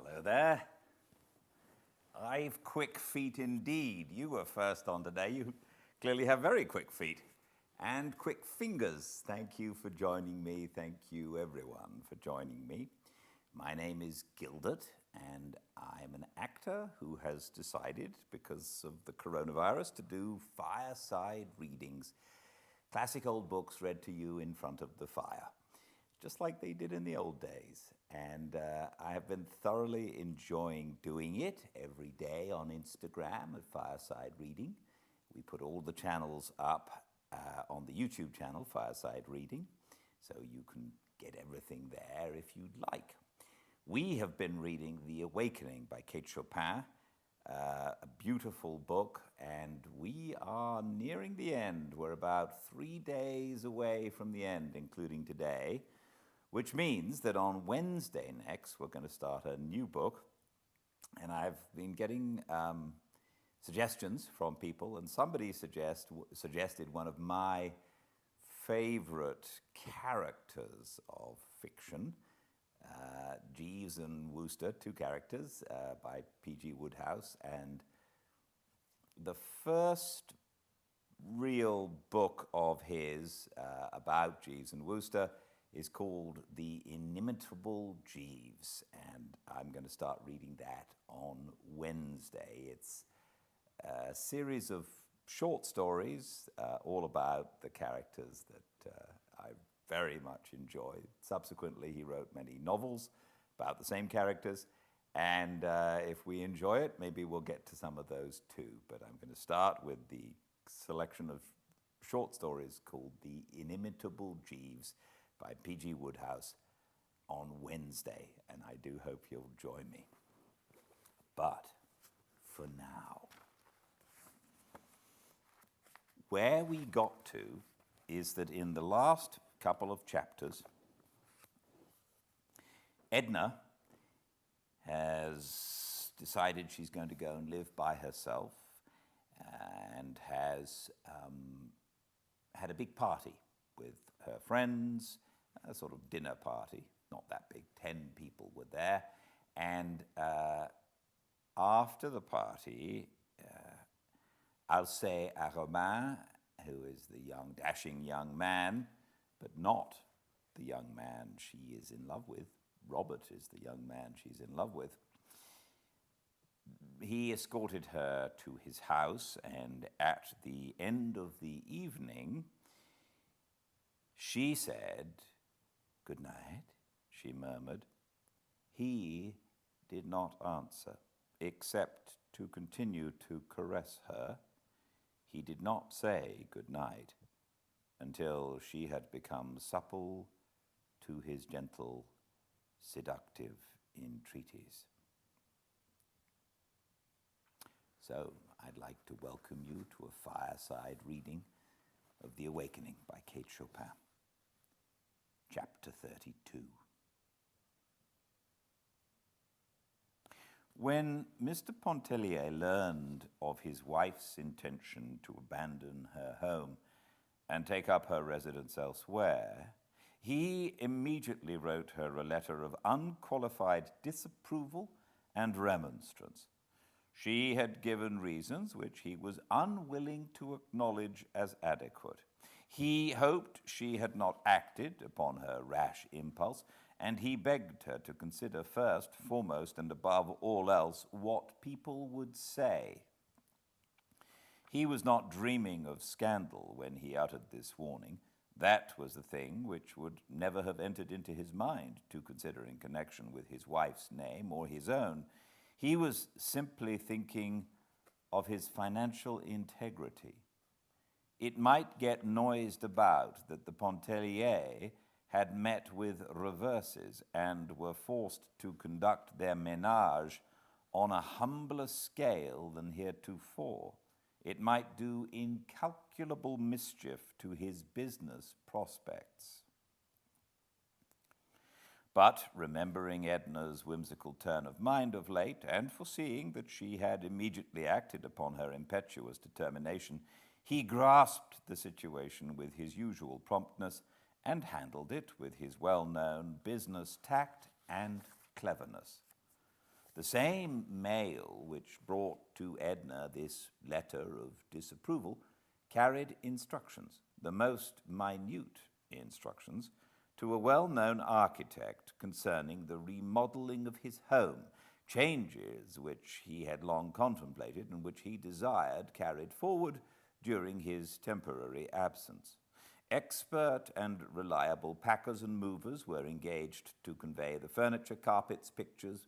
Hello there. I've quick feet indeed. You were first on today. You clearly have very quick feet and quick fingers. Thank you for joining me. Thank you, everyone, for joining me. My name is Gildart, and I'm an actor who has decided, because of the coronavirus, to do fireside readings. Classic old books read to you in front of the fire, just like they did in the old days. And I have been thoroughly enjoying doing it every day on Instagram at Fireside Reading. We put all the channels up on the YouTube channel, Fireside Reading, so you can get everything there if you'd like. We have been reading The Awakening by Chopin, a beautiful book, and we are nearing the end. We're about 3 days away from the end, including today, which means that on Wednesday next, we're going to start a new book. And I've been getting suggestions from people, and somebody suggested one of my favorite characters of fiction, Jeeves and Wooster, two characters by P.G. Wodehouse. And the first real book of his about Jeeves and Wooster is called The Inimitable Jeeves, and I'm going to start reading that on Wednesday. It's a series of short stories all about the characters that I very much enjoy. Subsequently, he wrote many novels about the same characters, and if we enjoy it, maybe we'll get to some of those too. But I'm going to start with the selection of short stories called The Inimitable Jeeves by P.G. Wodehouse on Wednesday, and I do hope you'll join me. But for now, where we got to is that in the last couple of chapters, Edna has decided she's going to go and live by herself and has had a big party with her friends, a sort of dinner party, not that big, 10 people were there. And after the party, Alcée Arobin, who is the young, dashing young man, but not the young man she is in love with, Robert is the young man she's in love with, he escorted her to his house, and at the end of the evening, she said, "Good night," she murmured. He did not answer, except to continue to caress her. He did not say good night until she had become supple to his gentle, seductive entreaties. So I'd like to welcome you to a fireside reading of The Awakening by Chopin. Chapter 32. When Mr. Pontellier learned of his wife's intention to abandon her home and take up her residence elsewhere, he immediately wrote her a letter of unqualified disapproval and remonstrance. She had given reasons which he was unwilling to acknowledge as adequate. He hoped she had not acted upon her rash impulse, and he begged her to consider first, foremost, and above all else, what people would say. He was not dreaming of scandal when he uttered this warning. That was the thing which would never have entered into his mind to consider in connection with his wife's name or his own. He was simply thinking of his financial integrity. It might get noised about that the Pontelliers had met with reverses and were forced to conduct their ménage on a humbler scale than heretofore. It might do incalculable mischief to his business prospects. But remembering Edna's whimsical turn of mind of late, and foreseeing that she had immediately acted upon her impetuous determination, he grasped the situation with his usual promptness and handled it with his well-known business tact and cleverness. The same mail which brought to Edna this letter of disapproval carried instructions, the most minute instructions, to a well-known architect concerning the remodeling of his home, changes which he had long contemplated and which he desired carried forward during his temporary absence. Expert and reliable packers and movers were engaged to convey the furniture, carpets, pictures,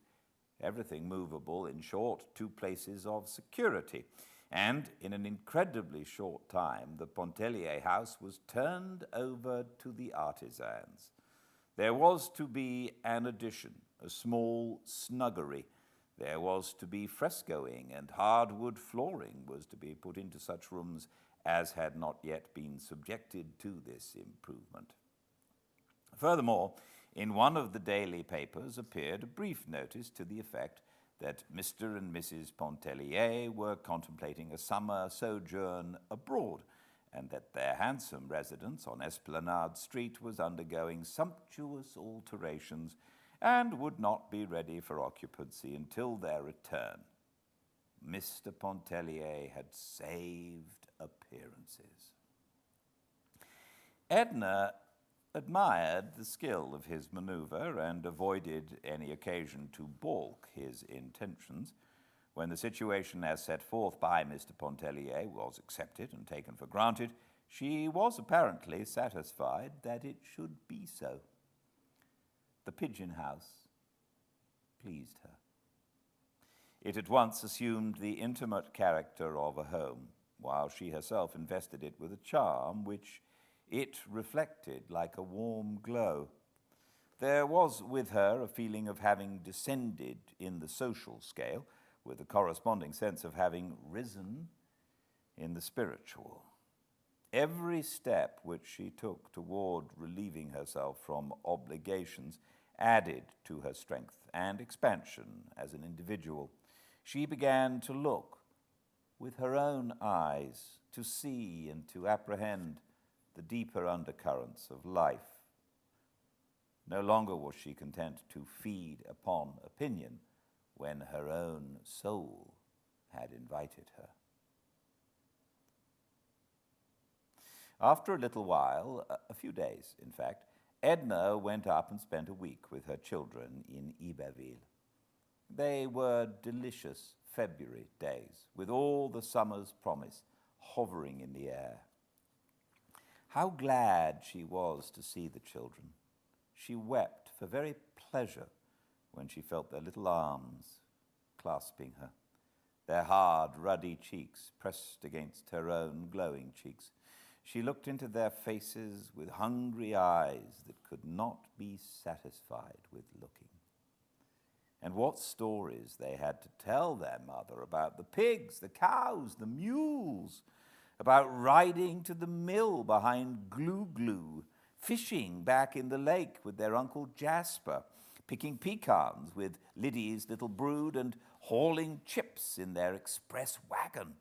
everything movable, in short, to places of security. And in an incredibly short time, the Pontellier house was turned over to the artisans. There was to be an addition, a small snuggery. There was to be frescoing, and hardwood flooring was to be put into such rooms as had not yet been subjected to this improvement. Furthermore, in one of the daily papers appeared a brief notice to the effect that Mr. and Mrs. Pontellier were contemplating a summer sojourn abroad, and that their handsome residence on Esplanade Street was undergoing sumptuous alterations and would not be ready for occupancy until their return. Mr. Pontellier had saved appearances. Edna admired the skill of his maneuver and avoided any occasion to balk his intentions. When the situation as set forth by Mr. Pontellier was accepted and taken for granted, she was apparently satisfied that it should be so. The pigeon house pleased her. It at once assumed the intimate character of a home, while she herself invested it with a charm which it reflected like a warm glow. There was with her a feeling of having descended in the social scale, with a corresponding sense of having risen in the spiritual. Every step which she took toward relieving herself from obligations added to her strength and expansion as an individual. She began to look with her own eyes, to see and to apprehend the deeper undercurrents of life. No longer was she content to feed upon opinion when her own soul had invited her. After a little while, a few days in fact, Edna went up and spent a week with her children in Iberville. They were delicious February days, with all the summer's promise hovering in the air. How glad she was to see the children. She wept for very pleasure when she felt their little arms clasping her, their hard, ruddy cheeks pressed against her own glowing cheeks. She looked into their faces with hungry eyes that could not be satisfied with looking. And what stories they had to tell their mother about the pigs, the cows, the mules, about riding to the mill behind Glue, fishing back in the lake with their Uncle Jasper, picking pecans with Liddy's little brood, and hauling chips in their express wagon.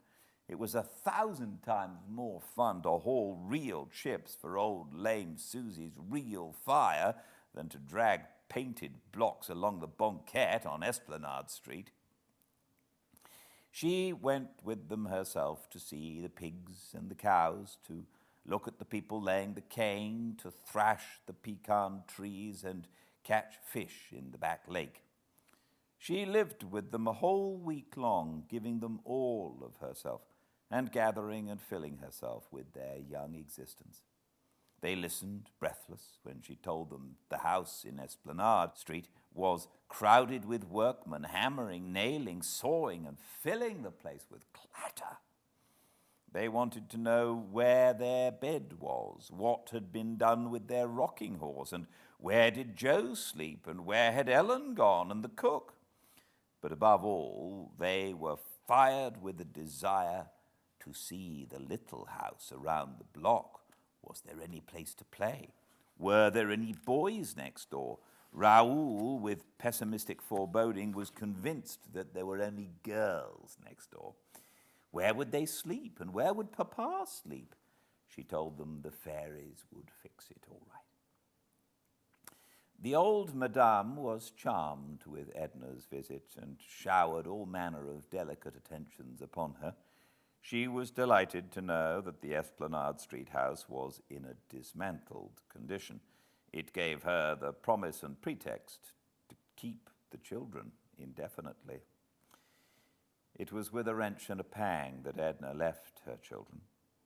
It was 1,000 times more fun to haul real chips for old lame Susie's real fire than to drag painted blocks along the banquette on Esplanade Street. She went with them herself to see the pigs and the cows, to look at the people laying the cane, to thrash the pecan trees and catch fish in the back lake. She lived with them a whole week long, giving them all of herself, and gathering and filling herself with their young existence. They listened, breathless, when she told them the house in Esplanade Street was crowded with workmen, hammering, nailing, sawing, and filling the place with clatter. They wanted to know where their bed was, what had been done with their rocking horse, and where did Joe sleep, and where had Ellen gone, and the cook. But above all, they were fired with a desire to see the little house around the block. Was there any place to play? Were there any boys next door? Raoul, with pessimistic foreboding, was convinced that there were only girls next door. Where would they sleep, and where would Papa sleep? She told them the fairies would fix it all right. The old madame was charmed with Edna's visit and showered all manner of delicate attentions upon her. She was delighted to know that the Esplanade Street house was in a dismantled condition. It gave her the promise and pretext to keep the children indefinitely. It was with a wrench and a pang that Edna left her children.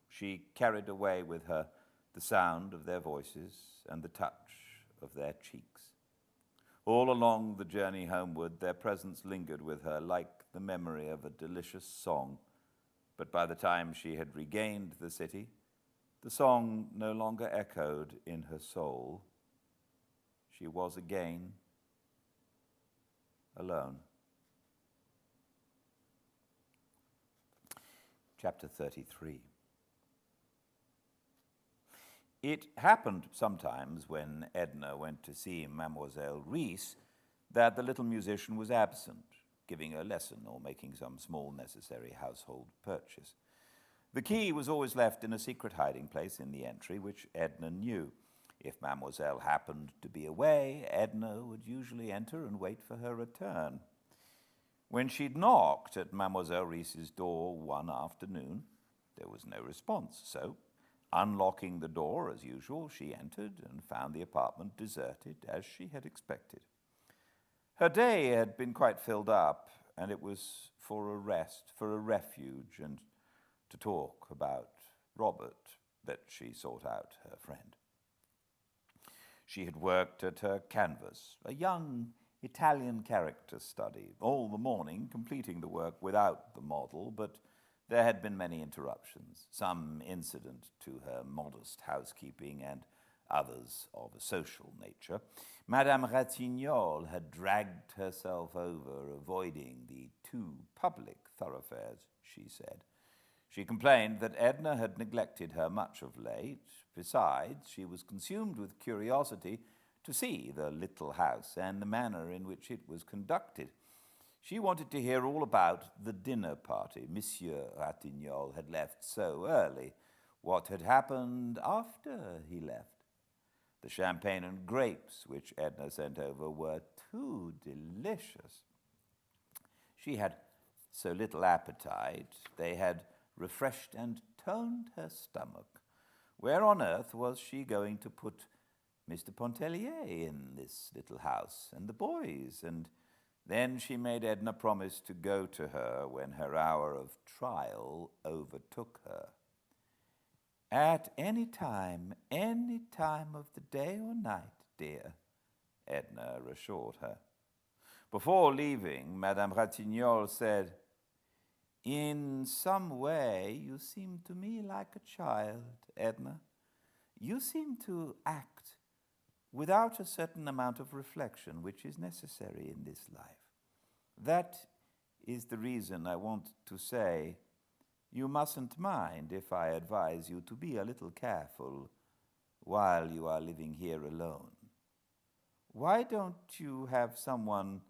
She carried away with her the sound of their voices and the touch of their cheeks. All along the journey homeward, their presence lingered with her like the memory of a delicious song. But by the time she had regained the city, the song no longer echoed in her soul. She was again alone. Chapter 33. It happened sometimes when Edna went to see Mademoiselle Reisz that the little musician was absent, giving a lesson or making some small necessary household purchase. The key was always left in a secret hiding place in the entry, which Edna knew. If Mademoiselle happened to be away, Edna would usually enter and wait for her return. When she'd knocked at Mademoiselle Reisz's door one afternoon, there was no response, so unlocking the door as usual, she entered and found the apartment deserted as she had expected. Her day had been quite filled up, and it was for a rest, for a refuge, and to talk about Robert that she sought out her friend. She had worked at her canvas, a young Italian character study, all the morning, completing the work without the model, but there had been many interruptions, some incident to her modest housekeeping and others of a social nature. Madame Ratignolle had dragged herself over, avoiding the too public thoroughfares, she said. She complained that Edna had neglected her much of late. Besides, she was consumed with curiosity to see the little house and the manner in which it was conducted. She wanted to hear all about the dinner party Monsieur Ratignolle had left so early, what had happened after he left. The champagne and grapes which Edna sent over were too delicious. She had so little appetite, they had refreshed and toned her stomach. Where on earth was she going to put Mr. Pontellier in this little house, and the boys? And then she made Edna promise to go to her when her hour of trial overtook her. At any time of the day or night, dear, Edna assured her. Before leaving, Madame Ratignolle said, "In some way, you seem to me like a child, Edna. You seem to act without a certain amount of reflection which is necessary in this life. That is the reason I want to say, you mustn't mind if I advise you to be a little careful while you are living here alone. Why don't you have someone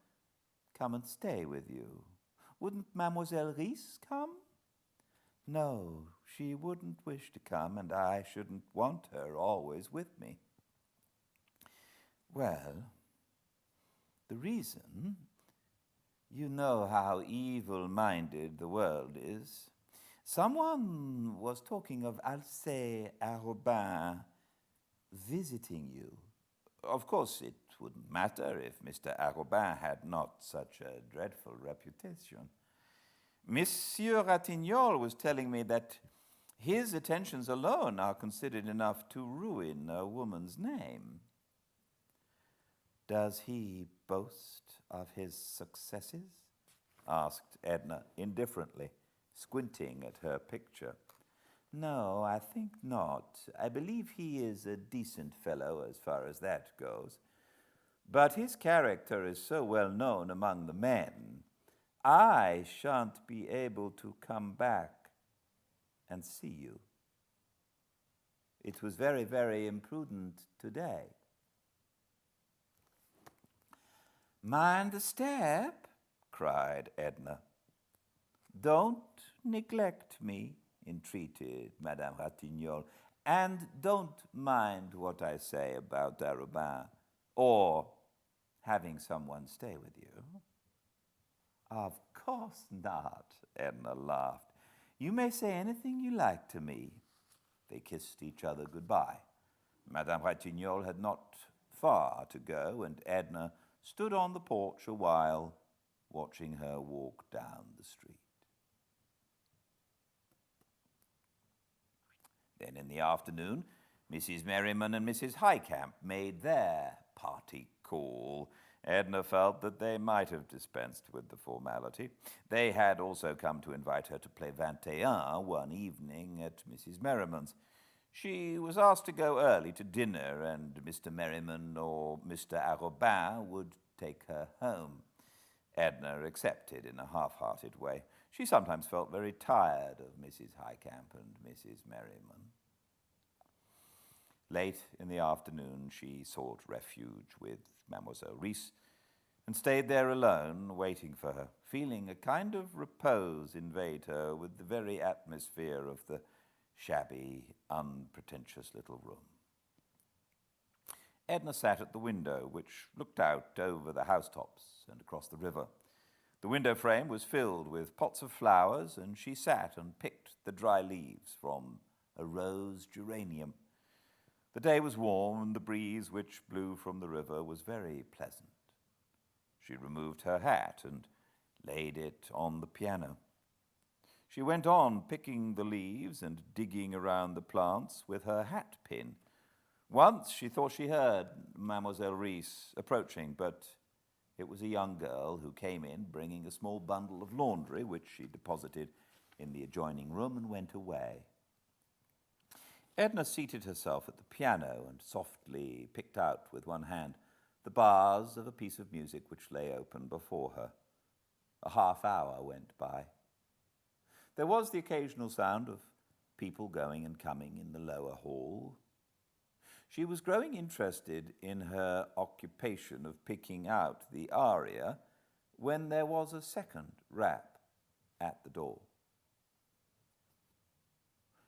come and stay with you? Wouldn't Mademoiselle Reisz come?" "No, she wouldn't wish to come, and I shouldn't want her always with me." "Well, the reason, you know how evil-minded the world is. Someone was talking of Alcée Arobin visiting you. Of course, it wouldn't matter if Mr. Arobin had not such a dreadful reputation. Monsieur Ratignolle was telling me that his attentions alone are considered enough to ruin a woman's name." "Does he boast of his successes?" asked Edna indifferently, squinting at her picture. "No, I think not. I believe he is a decent fellow as far as that goes. But his character is so well known among the men, I shan't be able to come back and see you. It was very, very imprudent today." "Mind the step," cried Edna. "Don't neglect me," entreated Madame Ratignolle, "and don't mind what I say about Arobin or having someone stay with you? Of course not, Edna laughed. You may say anything you like to me. They kissed each other goodbye. Madame Ratignolle had not far to go, and Edna stood on the porch a while, watching her walk down the street. Then in the afternoon, Mrs. Merriman and Mrs. Highcamp made their party call. Edna felt that they might have dispensed with the formality. They had also come to invite her to play 21 one evening at Mrs. Merriman's. She was asked to go early to dinner, and Mr. Merriman or Mr. Arobin would take her home. Edna accepted in a half-hearted way. She sometimes felt very tired of Mrs. Highcamp and Mrs. Merriman. Late in the afternoon, she sought refuge with Mademoiselle Reisz and stayed there alone, waiting for her, feeling a kind of repose invade her with the very atmosphere of the shabby, unpretentious little room. Edna sat at the window, which looked out over the housetops and across the river. The window frame was filled with pots of flowers, and she sat and picked the dry leaves from a rose geranium. The day was warm, and the breeze which blew from the river was very pleasant. She removed her hat and laid it on the piano. She went on picking the leaves and digging around the plants with her hat pin. Once she thought she heard Mademoiselle Reisz approaching, but it was a young girl who came in bringing a small bundle of laundry, which she deposited in the adjoining room and went away. Edna seated herself at the piano and softly picked out with one hand the bars of a piece of music which lay open before her. A half hour went by. There was the occasional sound of people going and coming in the lower hall. She was growing interested in her occupation of picking out the aria when there was a second rap at the door.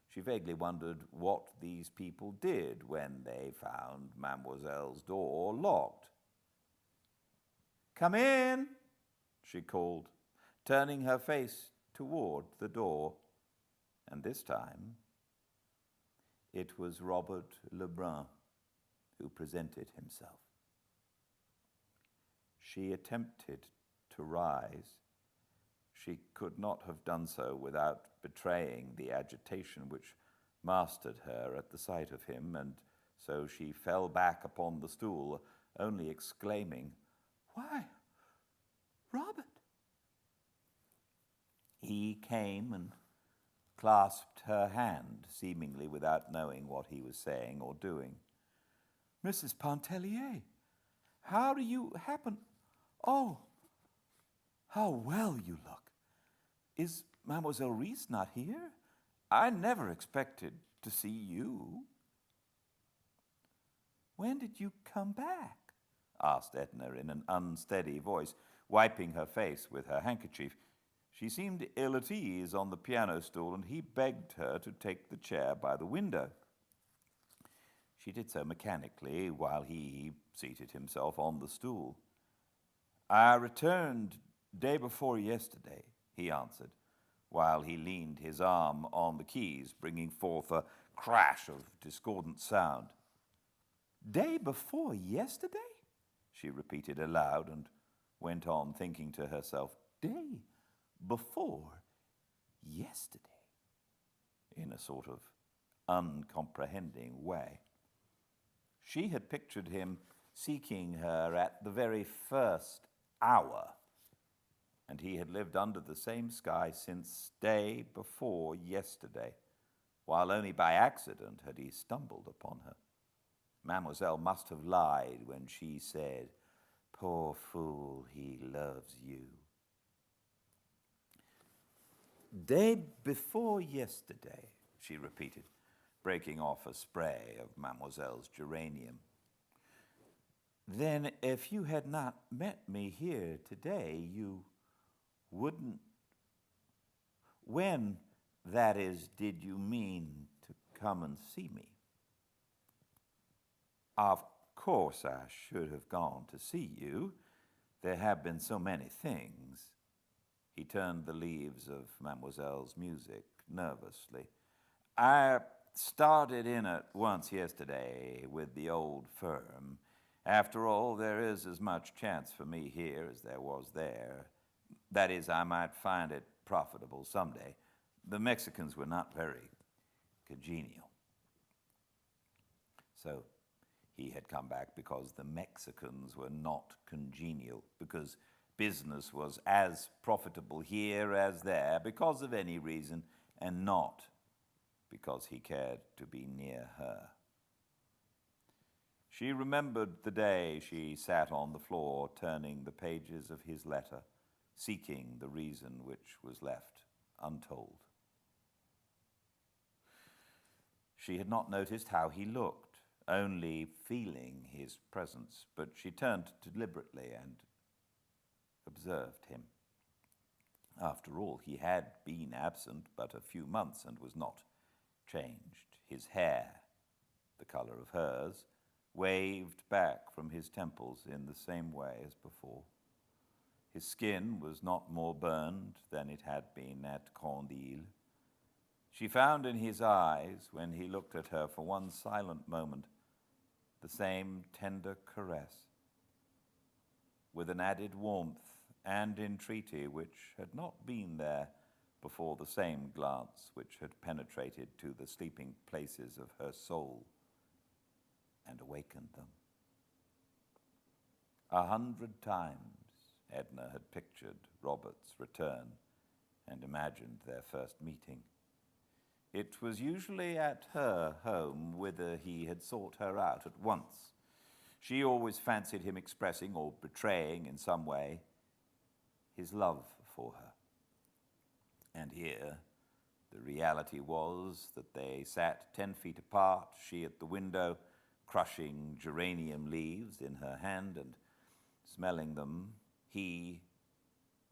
She vaguely wondered what these people did when they found Mademoiselle's door locked. "Come in," she called, turning her face toward the door, and this time it was Robert Lebrun who presented himself. She attempted to rise. She could not have done so without betraying the agitation which mastered her at the sight of him, and so she fell back upon the stool, only exclaiming, "Why, Robert!" He came and clasped her hand, seemingly without knowing what he was saying or doing. "Mrs. Pontellier, how do you happen? Oh, how well you look. Is Mademoiselle Reisz not here? I never expected to see you." "When did you come back?" asked Edna in an unsteady voice, wiping her face with her handkerchief. She seemed ill at ease on the piano stool, and he begged her to take the chair by the window. She did so mechanically while he seated himself on the stool. "I returned day before yesterday," he answered, while he leaned his arm on the keys, bringing forth a crash of discordant sound. "Day before yesterday?" she repeated aloud, and went on thinking to herself, "Day before yesterday," in a sort of uncomprehending way. She had pictured him seeking her at the very first hour, and he had lived under the same sky since day before yesterday, while only by accident had he stumbled upon her. Mademoiselle must have lied when she said, "Poor fool, he loves you." "Day before yesterday," she repeated, breaking off a spray of Mademoiselle's geranium. "Then if you had not met me here today, you wouldn't... When, that is, did you mean to come and see me?" "Of course I should have gone to see you. There have been so many things." He turned the leaves of Mademoiselle's music nervously. "I started in at once yesterday with the old firm. After all, there is as much chance for me here as there was there. That is, I might find it profitable someday. The Mexicans were not very congenial." So he had come back because the Mexicans were not congenial, because business was as profitable here as there, because of any reason, and not because he cared to be near her. She remembered the day she sat on the floor, turning the pages of his letter, seeking the reason which was left untold. She had not noticed how he looked, only feeling his presence, but she turned deliberately and observed him. After all, he had been absent but a few months and was not changed. His hair, the color of hers, waved back from his temples in the same way as before. His skin was not more burned than it had been at Condil. She found in his eyes, when he looked at her for one silent moment, the same tender caress, with an added warmth and entreaty which had not been there before, the same glance which had penetrated to the sleeping places of her soul and awakened them. 100 times Edna had pictured Robert's return and imagined their first meeting. It was usually at her home, whither he had sought her out at once. She always fancied him expressing or betraying in some way his love for her. And here the reality was that they sat 10 feet apart, she at the window, crushing geranium leaves in her hand and smelling them, he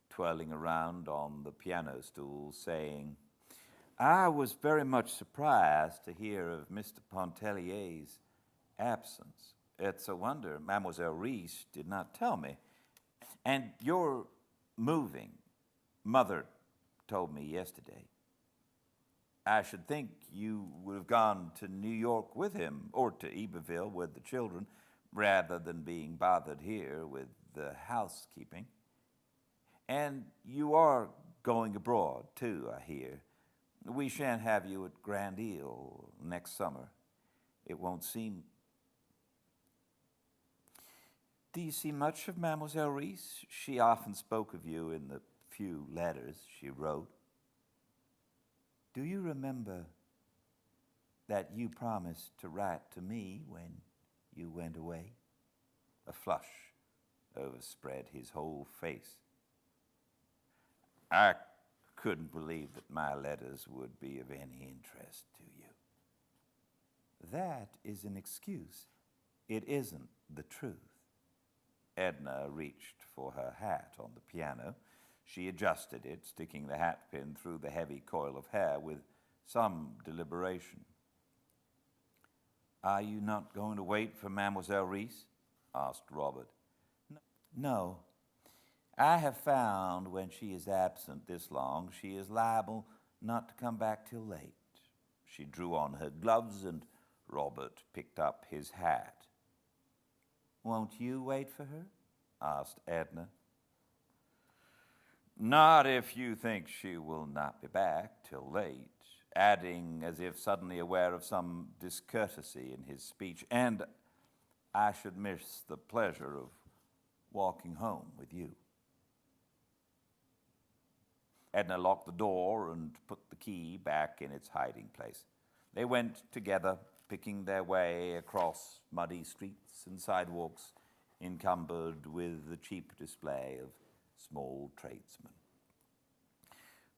twirling around on the piano stool, saying, "I was very much surprised to hear of Mr. Pontellier's absence. It's a wonder Mademoiselle Reisz did not tell me. And you're moving. Mother told me yesterday. I should think you would have gone to New York with him, or to Iberville with the children, rather than being bothered here with the housekeeping. And you are going abroad, too, I hear. We shan't have you at Grand Isle next summer. It won't seem... Do you see much of Mademoiselle Reisz? She often spoke of you in the few letters she wrote. Do you remember that you promised to write to me when you went away?" A flush overspread his whole face. "I couldn't believe that my letters would be of any interest to you." "That is an excuse. It isn't the truth." Edna reached for her hat on the piano. She adjusted it, sticking the hat pin through the heavy coil of hair with some deliberation. "Are you not going to wait for Mademoiselle Reisz?" asked Robert. "No. I have found when she is absent this long, she is liable not to come back till late." She drew on her gloves, and Robert picked up his hat. "Won't you wait for her?" asked Edna. "Not if you think she will not be back till late," adding, as if suddenly aware of some discourtesy in his speech, "and I should miss the pleasure of walking home with you." Edna locked the door and put the key back in its hiding place. They went together, picking their way across muddy streets and sidewalks encumbered with the cheap display of small tradesmen.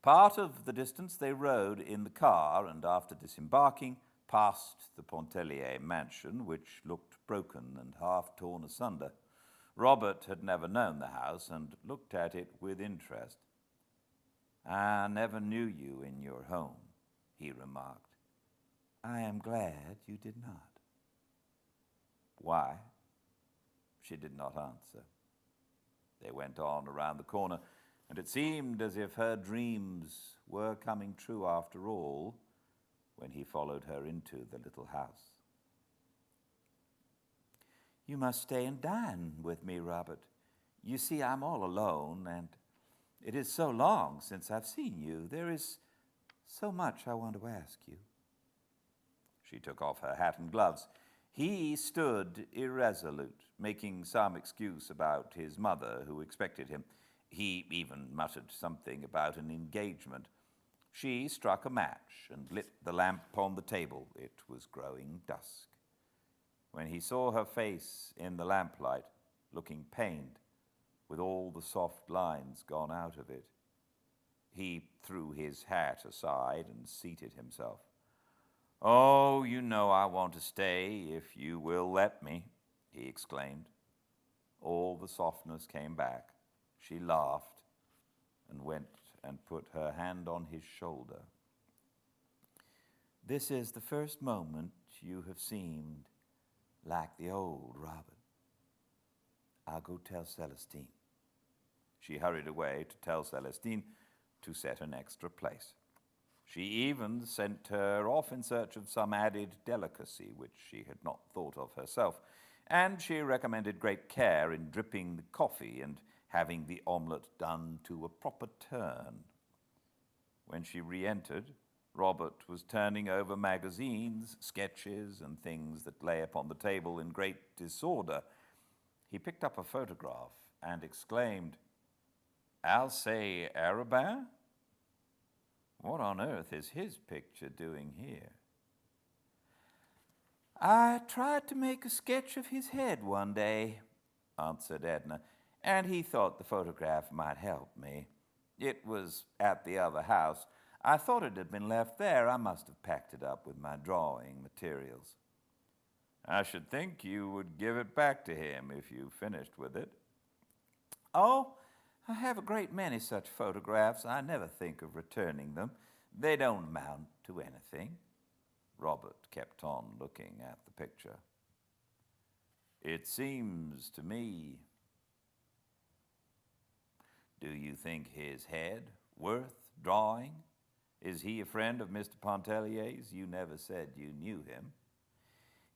Part of the distance they rode in the car, and after disembarking, passed the Pontellier mansion, which looked broken and half torn asunder. Robert had never known the house and looked at it with interest. "I never knew you in your home," he remarked. "I am glad you did not." "Why?" She did not answer. They went on around the corner, and it seemed as if her dreams were coming true after all when he followed her into the little house. "You must stay and dine with me, Robert. You see, I'm all alone, and it is so long since I've seen you. There is so much I want to ask you." She took off her hat and gloves. He stood irresolute, making some excuse about his mother who expected him. He even muttered something about an engagement. She struck a match and lit the lamp on the table. It was growing dusk. When he saw her face in the lamplight, looking pained, with all the soft lines gone out of it, he threw his hat aside and seated himself. "Oh, you know I want to stay if you will let me," he exclaimed. All the softness came back. She laughed and went and put her hand on his shoulder. "This is the first moment you have seemed like the old Robert. I'll go tell Celestine." She hurried away to tell Celestine to set an extra place. She even sent her off in search of some added delicacy which she had not thought of herself, and she recommended great care in dripping the coffee and having the omelette done to a proper turn. When she re-entered, Robert was turning over magazines, sketches, and things that lay upon the table in great disorder. He picked up a photograph and exclaimed, "Alcée Arobin? What on earth is his picture doing here?" "I tried to make a sketch of his head one day," answered Edna, "and he thought the photograph might help me. It was at the other house. I thought it had been left there. I must have packed it up with my drawing materials." "I should think you would give it back to him if you finished with it." "Oh, I have a great many such photographs. I never think of returning them. They don't amount to anything." Robert kept on looking at the picture. "It seems to me... Do you think his head worth drawing? Is he a friend of Mr. Pontellier's? You never said you knew him."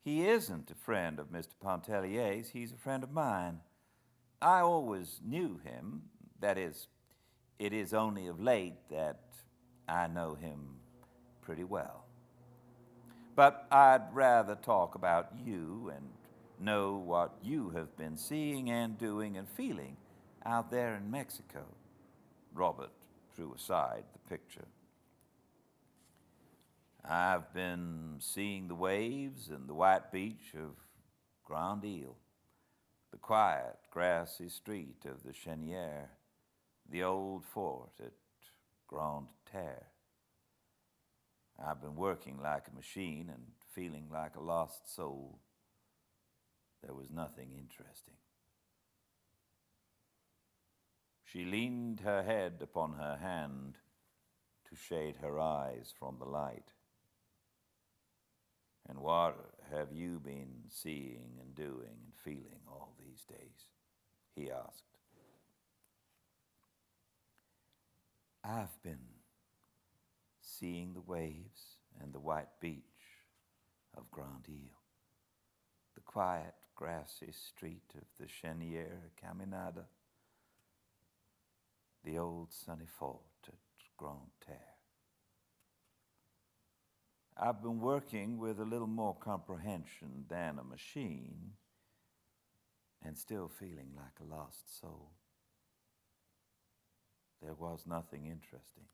"He isn't a friend of Mr. Pontellier's. He's a friend of mine. I always knew him. That is, it is only of late that I know him pretty well. But I'd rather talk about you and know what you have been seeing and doing and feeling out there in Mexico." Robert threw aside the picture. "I've been seeing the waves and the white beach of Grand Isle, the quiet, grassy street of the Cheniere, the old fort at Grande Terre. I've been working like a machine and feeling like a lost soul. There was nothing interesting." She leaned her head upon her hand to shade her eyes from the light. "And what have you been seeing and doing and feeling all these days?" he asked. "I've been seeing the waves and the white beach of Grand Isle, the quiet, grassy street of the Cheniere Caminada, the old sunny fort at Grande Terre. I've been working with a little more comprehension than a machine and still feeling like a lost soul. There was nothing interesting."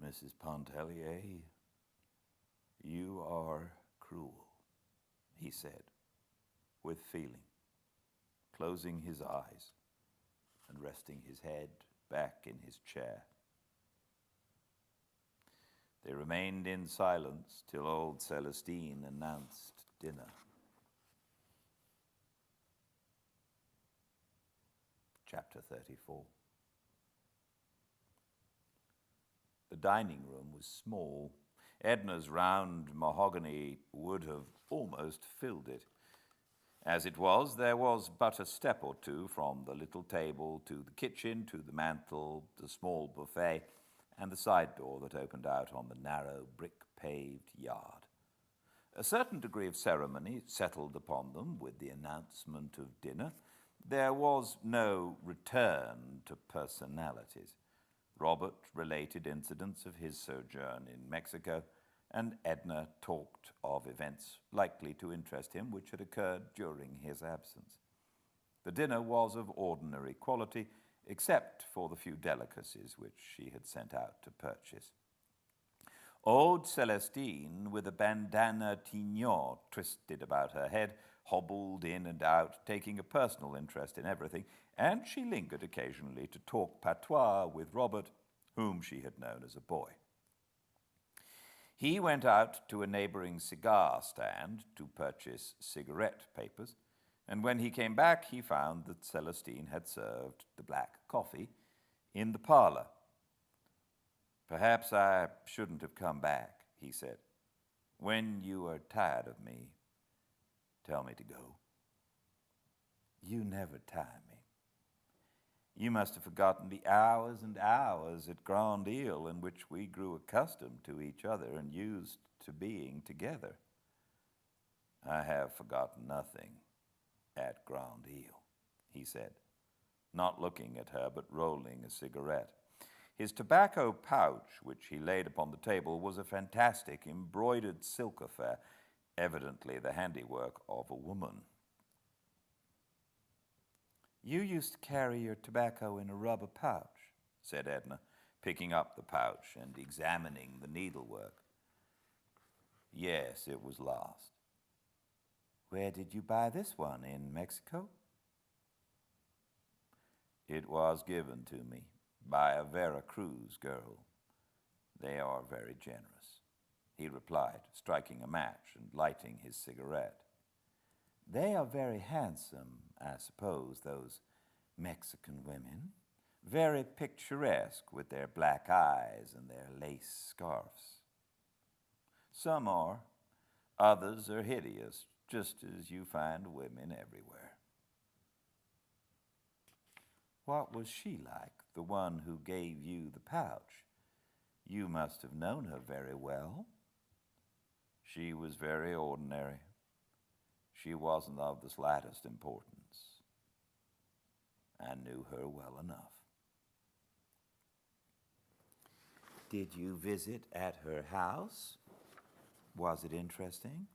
"Mrs. Pontellier, you are cruel," he said, with feeling, closing his eyes and resting his head back in his chair. They remained in silence till old Celestine announced dinner. Chapter 34. The dining room was small. Edna's round mahogany would have almost filled it. As it was, there was but a step or two from the little table to the kitchen, to the mantel, the small buffet, and the side door that opened out on the narrow, brick-paved yard. A certain degree of ceremony settled upon them with the announcement of dinner. There was no return to personalities. Robert related incidents of his sojourn in Mexico, and Edna talked of events likely to interest him which had occurred during his absence. The dinner was of ordinary quality, except for the few delicacies which she had sent out to purchase. Old Celestine, with a bandana tignon twisted about her head, hobbled in and out, taking a personal interest in everything, and she lingered occasionally to talk patois with Robert, whom she had known as a boy. He went out to a neighboring cigar stand to purchase cigarette papers, and when he came back, he found that Celestine had served the black coffee in the parlor. "Perhaps I shouldn't have come back," he said. "When you are tired of me, tell me to go." "You never tire me. You must have forgotten the hours and hours at Grand Isle in which we grew accustomed to each other and used to being together." "I have forgotten nothing at Grand Isle," he said, not looking at her but rolling a cigarette. His tobacco pouch, which he laid upon the table, was a fantastic embroidered silk affair, evidently the handiwork of a woman. "You used to carry your tobacco in a rubber pouch," said Edna, picking up the pouch and examining the needlework. "Yes, it was lost." "Where did you buy this one, in Mexico?" "It was given to me by a Veracruz girl. They are very generous," he replied, striking a match and lighting his cigarette. "They are very handsome, I suppose, those Mexican women. Very picturesque with their black eyes and their lace scarfs." "Some are. Others are hideous, just as you find women everywhere." "What was she like, the one who gave you the pouch? You must have known her very well." "She was very ordinary. She wasn't of the slightest importance. I knew her well enough." "Did you visit at her house? Was it interesting?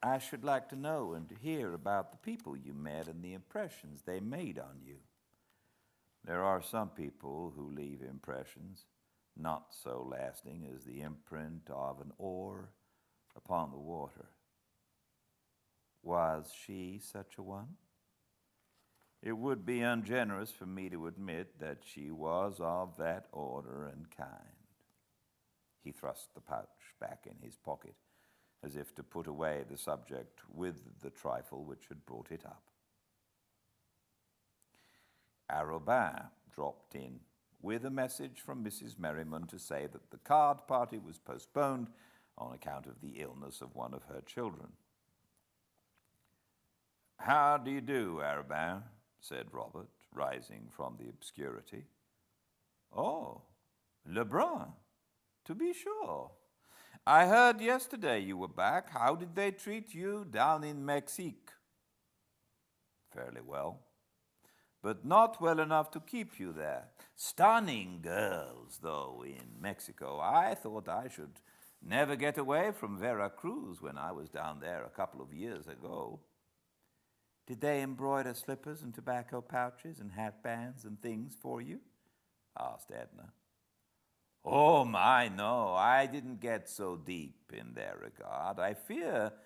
I should like to know and to hear about the people you met and the impressions they made on you." "There are some people who leave impressions not so lasting as the imprint of an oar upon the water." "Was she such a one?" "It would be ungenerous for me to admit that she was of that order and kind." He thrust the pouch back in his pocket, as if to put away the subject with the trifle which had brought it up. Arobin dropped in with a message from Mrs. Merriman to say that the card party was postponed on account of the illness of one of her children. "How do you do, Arobin?" said Robert, rising from the obscurity. "Oh, Lebrun, to be sure. I heard yesterday you were back. How did they treat you down in Mexique?" "Fairly well, but not well enough to keep you there. Stunning girls, though, in Mexico. I thought I should never get away from Veracruz when I was down there a couple of years ago." "Did they embroider slippers and tobacco pouches and hatbands and things for you?" asked Edna. "Oh, my, no. I didn't get so deep in their regard. I fear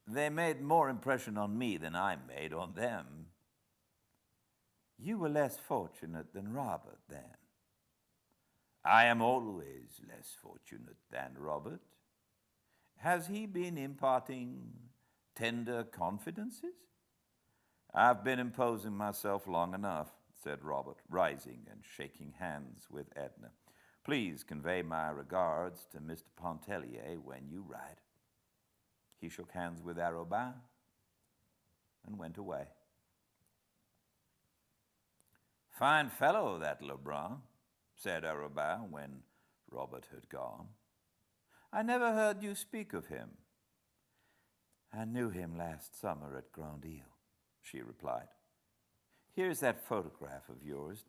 they made more impression on me than I made on them." "You were less fortunate than Robert, then." "I am always less fortunate than Robert. Has he been imparting tender confidences?" "I've been imposing myself long enough," said Robert, rising and shaking hands with Edna. Please convey my regards to Mr. Pontellier when you write." He shook hands with Arobin and went away. "Fine fellow, that Lebrun," said Arobin when Robert had gone. "I never heard you speak of him." "I knew him last summer at Grand Isle," she replied. "Here's that photograph of yours.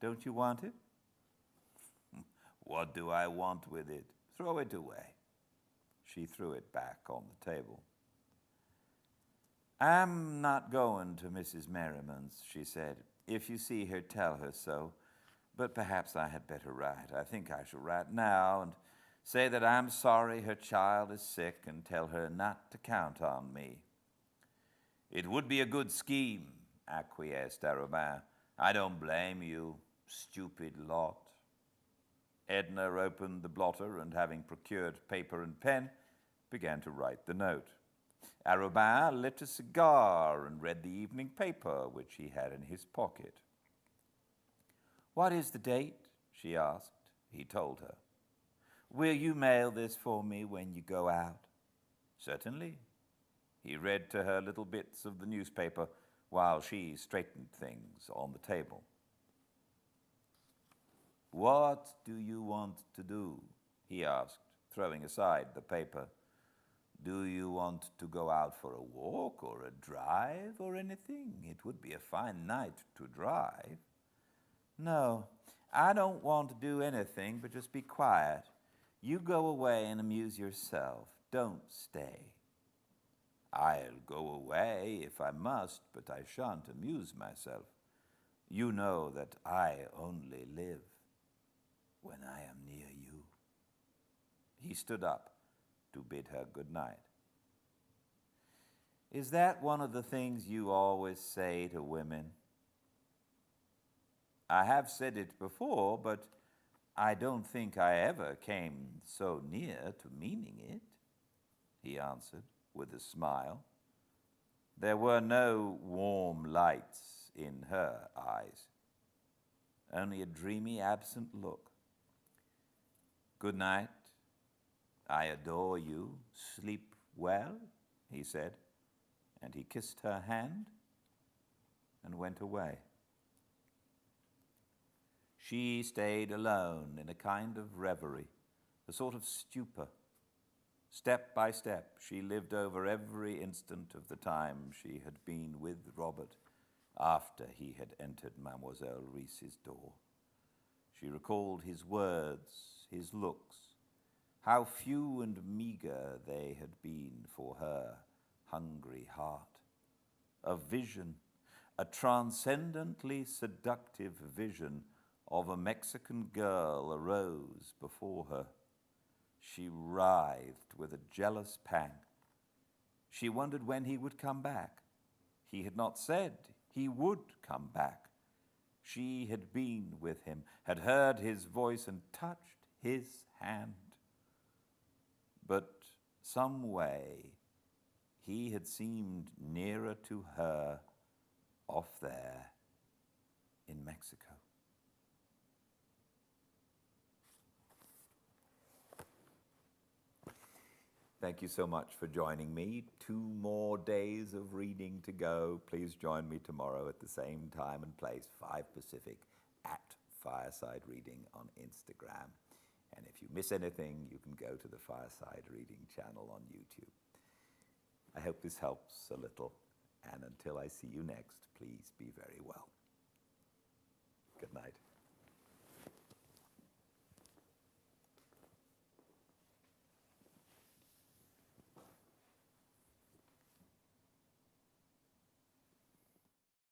Don't you want it?" "What do I want with it? Throw it away." She threw it back on the table. "I'm not going to Mrs. Merriman's," she said. "If you see her, tell her so. But perhaps I had better write. I think I shall write now and say that I'm sorry her child is sick and tell her not to count on me." "It would be a good scheme," acquiesced Arobin. "I don't blame you, stupid lot." Edna opened the blotter and, having procured paper and pen, began to write the note. Arobin lit a cigar and read the evening paper, which he had in his pocket. "What is the date?" she asked. He told her. "Will you mail this for me when you go out?" "Certainly." He read to her little bits of the newspaper while she straightened things on the table. "What do you want to do?" he asked, throwing aside the paper. "Do you want to go out for a walk or a drive or anything? It would be a fine night to drive." "No, I don't want to do anything but just be quiet. You go away and amuse yourself. Don't stay." "I'll go away if I must, but I shan't amuse myself. You know that I only live when I am near you." He stood up to bid her good night. "Is that one of the things you always say to women?" "I have said it before, but I don't think I ever came so near to meaning it," he answered with a smile. There were no warm lights in her eyes, only a dreamy, absent look. "Good night. I adore you. Sleep well," he said, and he kissed her hand and went away. She stayed alone in a kind of reverie, a sort of stupor. Step by step, she lived over every instant of the time she had been with Robert after he had entered Mademoiselle Reese's door. She recalled his words, his looks, how few and meager they had been for her hungry heart. A vision, a transcendently seductive vision of a Mexican girl arose before her. She writhed with a jealous pang. She wondered when he would come back. He had not said he would come back. She had been with him, had heard his voice and touched his hand. But some way he had seemed nearer to her off there in Mexico. Thank you so much for joining me. 2 more days of reading to go. Please join me tomorrow at the same time and place, 5 Pacific, at Fireside Reading on Instagram. And if you miss anything, you can go to the Fireside Reading channel on YouTube. I hope this helps a little. And until I see you next, please be very well. Good night.